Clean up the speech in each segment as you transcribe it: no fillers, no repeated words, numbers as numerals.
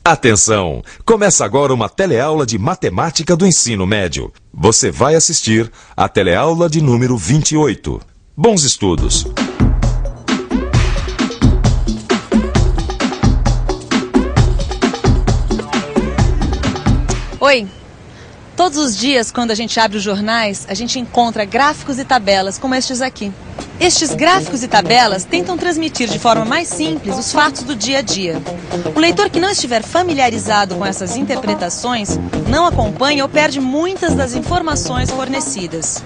Atenção! Começa agora uma teleaula de matemática do ensino médio. Você vai assistir a teleaula de número 28. Bons estudos! Oi! Todos os dias, quando a gente abre os jornais, a gente encontra gráficos e tabelas como estes aqui. Estes gráficos e tabelas tentam transmitir de forma mais simples os fatos do dia a dia. O leitor que não estiver familiarizado com essas interpretações não acompanha ou perde muitas das informações fornecidas.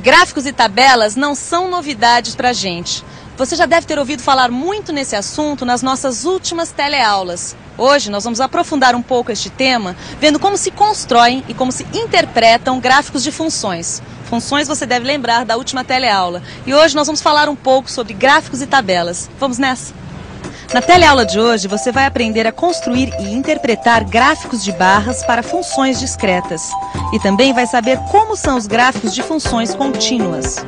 Gráficos e tabelas não são novidades para a gente. Você já deve ter ouvido falar muito nesse assunto nas nossas últimas teleaulas. Hoje nós vamos aprofundar um pouco este tema, vendo como se constroem e como se interpretam gráficos de funções. Funções você deve lembrar da última teleaula. E hoje nós vamos falar um pouco sobre gráficos e tabelas. Vamos nessa? Na teleaula de hoje você vai aprender a construir e interpretar gráficos de barras para funções discretas. E também vai saber como são os gráficos de funções contínuas.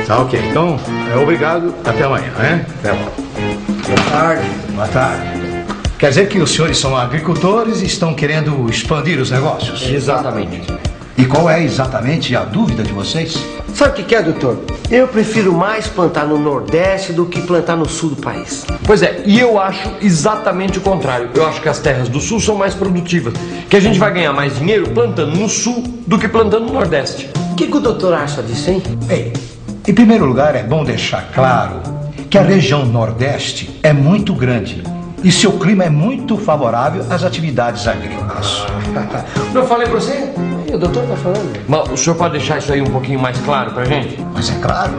Tá, ok. Então, obrigado. Até amanhã, né? Até logo. Boa tarde. Boa tarde. Quer dizer que os senhores são agricultores e estão querendo expandir os negócios? Exatamente. E qual é exatamente a dúvida de vocês? Sabe o que é, doutor? Eu prefiro mais plantar no Nordeste do que plantar no Sul do país. Pois é, e eu acho exatamente o contrário. Eu acho que as terras do Sul são mais produtivas. Que a gente vai ganhar mais dinheiro plantando no Sul do que plantando no Nordeste. O que o doutor acha disso, hein? Bem, em primeiro lugar, é bom deixar claro que a região Nordeste é muito grande e seu clima é muito favorável às atividades agrícolas. Não falei pra você? O doutor tá falando. Mas o senhor pode deixar isso aí um pouquinho mais claro pra gente? Mas é claro.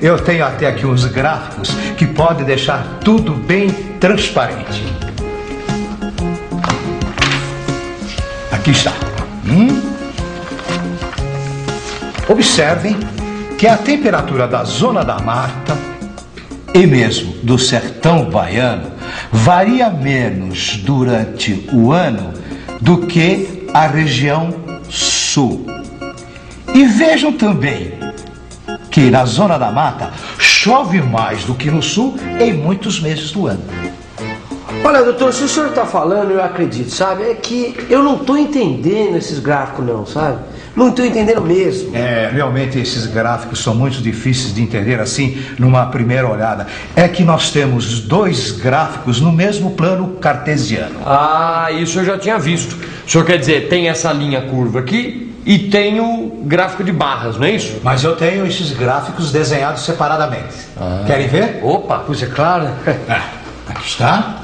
Eu tenho até aqui uns gráficos que podem deixar tudo bem transparente. Aqui está. Observem que a temperatura da zona da mata e mesmo do sertão baiano varia menos durante o ano do que a região sul. E vejam também que na zona da mata chove mais do que no sul em muitos meses do ano. Olha, doutor, se o senhor está falando, eu acredito, sabe? É que eu não estou entendendo esses gráficos não, sabe? Não estou entendendo mesmo. Realmente esses gráficos são muito difíceis de entender assim numa primeira olhada. É que nós temos dois gráficos no mesmo plano cartesiano. Ah, isso eu já tinha visto. O senhor quer dizer, tem essa linha curva aqui e tem o gráfico de barras, não é isso? Mas eu tenho esses gráficos desenhados separadamente. Querem ver? Opa, pois é claro. Aqui está.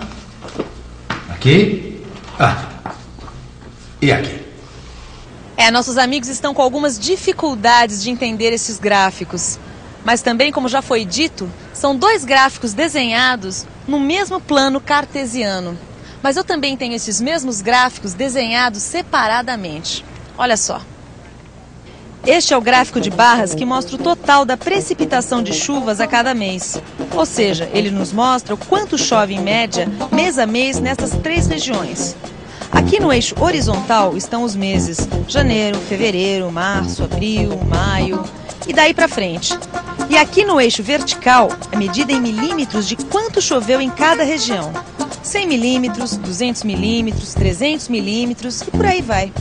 Aqui. E aqui. Nossos amigos estão com algumas dificuldades de entender esses gráficos. Mas também, como já foi dito, são dois gráficos desenhados no mesmo plano cartesiano. Mas eu também tenho esses mesmos gráficos desenhados separadamente. Olha só. Este é o gráfico de barras que mostra o total da precipitação de chuvas a cada mês. Ou seja, ele nos mostra o quanto chove em média, mês a mês, nessas três regiões. Aqui no eixo horizontal estão os meses janeiro, fevereiro, março, abril, maio e daí para frente. E aqui no eixo vertical é medida em milímetros de quanto choveu em cada região. 100 milímetros, 200 milímetros, 300 milímetros e por aí vai.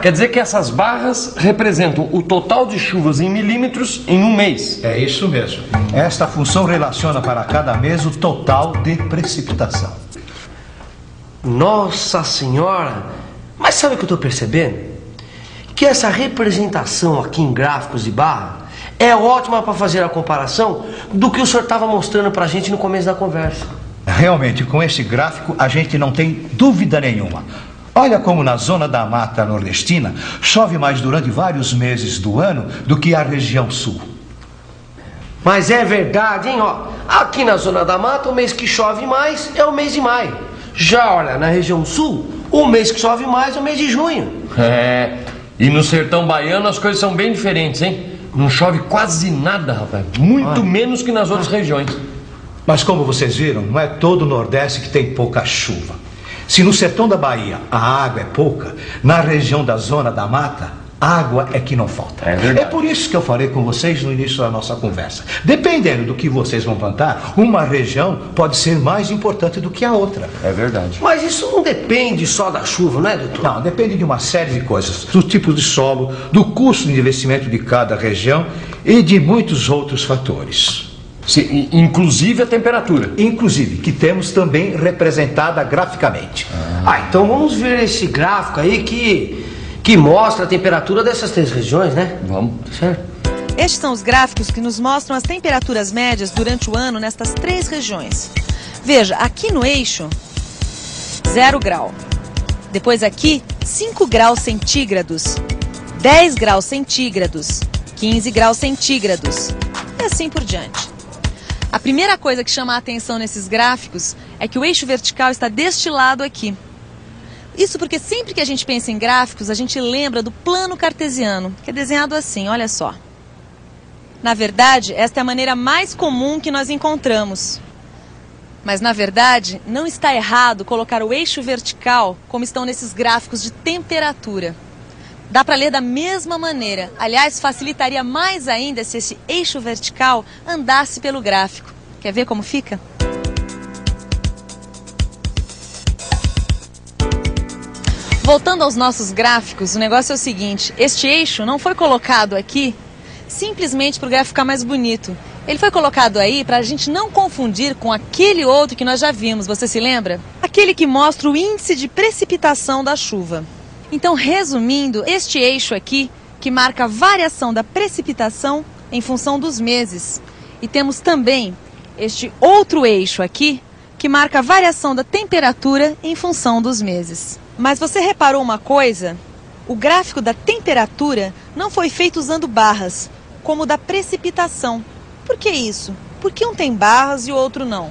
Quer dizer que essas barras representam o total de chuvas em milímetros em um mês. É isso mesmo. Esta função relaciona para cada mês o total de precipitação. Nossa Senhora! Mas sabe o que eu estou percebendo? Que essa representação aqui em gráficos de barra é ótima para fazer a comparação do que o senhor estava mostrando para a gente no começo da conversa. Realmente, com este gráfico a gente não tem dúvida nenhuma. Olha como na zona da mata nordestina chove mais durante vários meses do ano do que a região sul. Mas é verdade, hein? Aqui na zona da mata o mês que chove mais é o mês de maio. Já, olha, na região sul, o mês que chove mais é o mês de junho. E no sertão baiano as coisas são bem diferentes, hein? Não chove quase nada, rapaz. Muito menos que nas outras regiões. Mas como vocês viram, não é todo o Nordeste que tem pouca chuva. Se no sertão da Bahia a água é pouca, na região da zona da mata Água é que não falta. É verdade. É por isso que eu falei com vocês no início da nossa conversa. Dependendo do que vocês vão plantar, uma região pode ser mais importante do que a outra. É verdade. Mas isso não depende só da chuva, não é, doutor? Não, depende de uma série de coisas. Do tipo de solo, do custo de investimento de cada região e de muitos outros fatores. Sim, inclusive a temperatura. Inclusive, que temos também representada graficamente. Então vamos ver esse gráfico aí que mostra a temperatura dessas 3 regiões, né? Vamos. Certo? Estes são os gráficos que nos mostram as temperaturas médias durante o ano nestas 3 regiões. Veja, aqui no eixo, 0 grau. Depois aqui, 5 graus centígrados, 10 graus centígrados, 15 graus centígrados e assim por diante. A primeira coisa que chama a atenção nesses gráficos é que o eixo vertical está deste lado aqui. Isso porque sempre que a gente pensa em gráficos, a gente lembra do plano cartesiano, que é desenhado assim, olha só. Na verdade, esta é a maneira mais comum que nós encontramos. Mas, na verdade, não está errado colocar o eixo vertical como estão nesses gráficos de temperatura. Dá para ler da mesma maneira. Aliás, facilitaria mais ainda se esse eixo vertical andasse pelo gráfico. Quer ver como fica? Voltando aos nossos gráficos, o negócio é o seguinte. Este eixo não foi colocado aqui simplesmente para o gráfico ficar mais bonito. Ele foi colocado aí para a gente não confundir com aquele outro que nós já vimos. Você se lembra? Aquele que mostra o índice de precipitação da chuva. Então, resumindo, este eixo aqui, que marca a variação da precipitação em função dos meses. E temos também este outro eixo aqui, que marca a variação da temperatura em função dos meses. Mas você reparou uma coisa? O gráfico da temperatura não foi feito usando barras, como o da precipitação. Por que isso? Por que um tem barras e o outro não?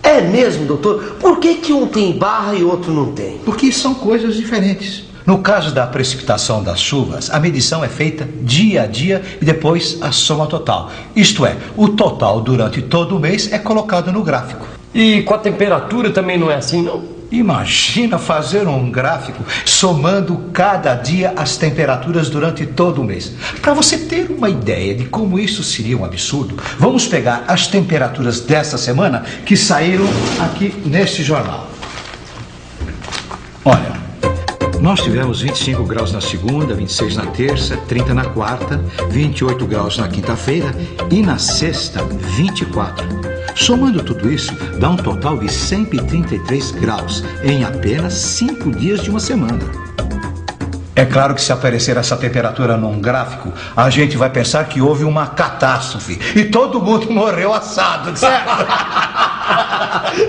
É mesmo, doutor? Por que um tem barra e outro não tem? Porque são coisas diferentes. No caso da precipitação das chuvas, a medição é feita dia a dia e depois a soma total. Isto é, o total durante todo o mês é colocado no gráfico. E com a temperatura também não é assim, não? Imagina fazer um gráfico somando cada dia as temperaturas durante todo o mês. Para você ter uma ideia de como isso seria um absurdo, vamos pegar as temperaturas desta semana que saíram aqui neste jornal. Olha, nós tivemos 25 graus na segunda, 26 na terça, 30 na quarta, 28 graus na quinta-feira e na sexta, 24. Somando tudo isso, dá um total de 133 graus em apenas 5 dias de uma semana. É claro que se aparecer essa temperatura num gráfico, a gente vai pensar que houve uma catástrofe e todo mundo morreu assado, certo?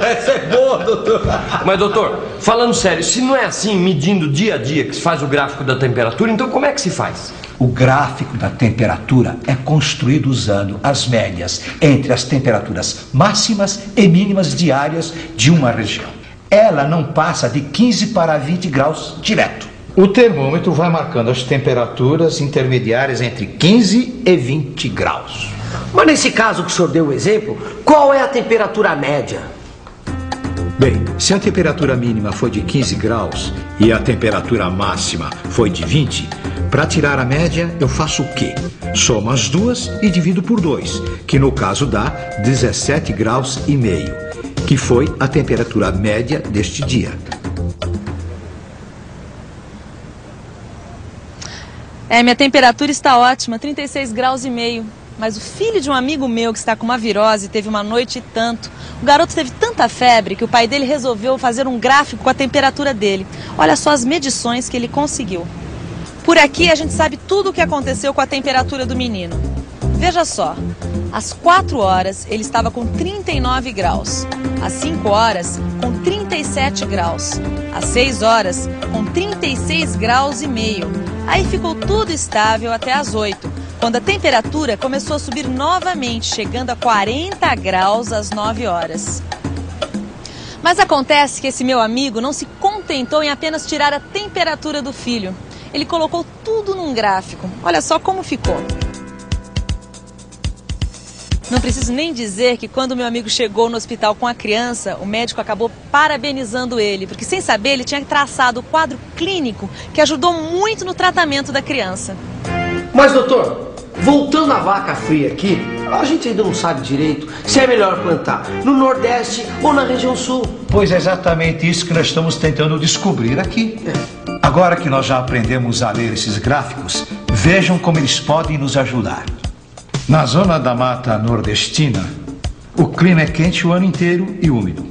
Essa é boa, doutor. Mas, doutor, falando sério, se não é assim, medindo dia a dia que se faz o gráfico da temperatura, então como é que se faz? O gráfico da temperatura é construído usando as médias entre as temperaturas máximas e mínimas diárias de uma região. Ela não passa de 15 para 20 graus direto. O termômetro vai marcando as temperaturas intermediárias entre 15 e 20 graus. Mas nesse caso que o senhor deu o exemplo, qual é a temperatura média? Bem, se a temperatura mínima foi de 15 graus e a temperatura máxima foi de 20, para tirar a média eu faço o quê? Somo as duas e divido por 2, que no caso dá 17 graus e meio, que foi a temperatura média deste dia. Minha temperatura está ótima, 36 graus e meio. Mas o filho de um amigo meu que está com uma virose teve uma noite e tanto. O garoto teve tanta febre que o pai dele resolveu fazer um gráfico com a temperatura dele. Olha só as medições que ele conseguiu. Por aqui a gente sabe tudo o que aconteceu com a temperatura do menino. Veja só, às 4 horas ele estava com 39 graus. Às 5 horas com 37 graus. Às 6 horas com 36 graus e meio. Aí ficou tudo estável até às 8. Quando a temperatura começou a subir novamente, chegando a 40 graus às 9 horas. Mas acontece que esse meu amigo não se contentou em apenas tirar a temperatura do filho. Ele colocou tudo num gráfico. Olha só como ficou. Não preciso nem dizer que quando meu amigo chegou no hospital com a criança, o médico acabou parabenizando ele, porque sem saber ele tinha traçado o quadro clínico que ajudou muito no tratamento da criança. Mas, doutor, voltando à vaca fria aqui, a gente ainda não sabe direito se é melhor plantar no Nordeste ou na região Sul. Pois é exatamente isso que nós estamos tentando descobrir aqui. Agora que nós já aprendemos a ler esses gráficos, vejam como eles podem nos ajudar. Na zona da mata nordestina, o clima é quente o ano inteiro e úmido.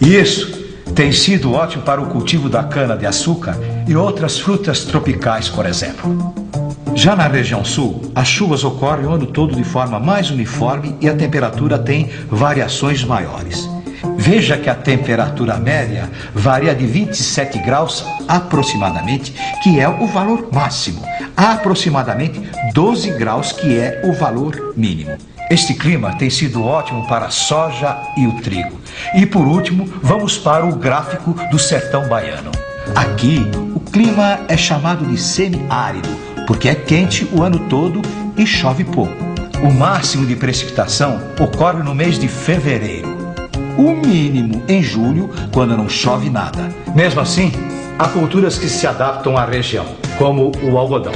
E isso tem sido ótimo para o cultivo da cana-de-açúcar e outras frutas tropicais, por exemplo. Já na região sul, as chuvas ocorrem o ano todo de forma mais uniforme e a temperatura tem variações maiores. Veja que a temperatura média varia de 27 graus aproximadamente, que é o valor máximo, a aproximadamente 12 graus, que é o valor mínimo. Este clima tem sido ótimo para a soja e o trigo. E por último, vamos para o gráfico do sertão baiano. Aqui, o clima é chamado de semiárido, porque é quente o ano todo e chove pouco. O máximo de precipitação ocorre no mês de fevereiro. O mínimo em julho, quando não chove nada. Mesmo assim, há culturas que se adaptam à região, como o algodão.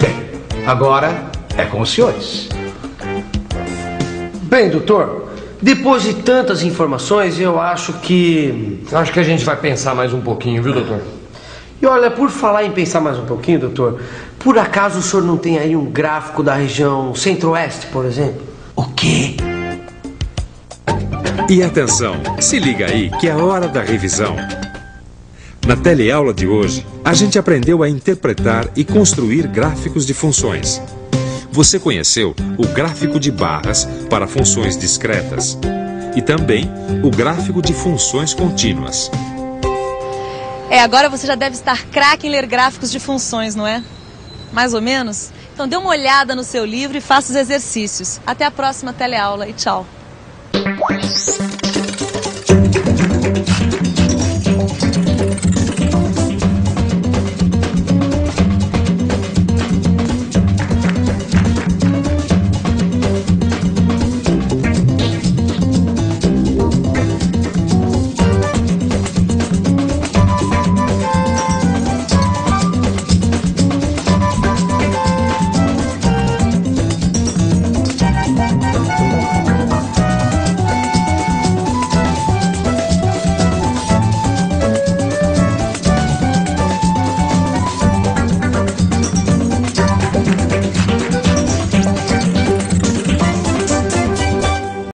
Bem, agora é com os senhores. Bem, doutor, depois de tantas informações, eu acho que Acho que a gente vai pensar mais um pouquinho, viu, doutor? E olha, por falar em pensar mais um pouquinho, doutor, por acaso o senhor não tem aí um gráfico da região Centro-Oeste, por exemplo? O quê? E atenção, se liga aí que é a hora da revisão. Na teleaula de hoje, a gente aprendeu a interpretar e construir gráficos de funções. Você conheceu o gráfico de barras para funções discretas e também o gráfico de funções contínuas. Agora você já deve estar craque em ler gráficos de funções, não é? Mais ou menos? Então dê uma olhada no seu livro e faça os exercícios. Até a próxima teleaula e tchau.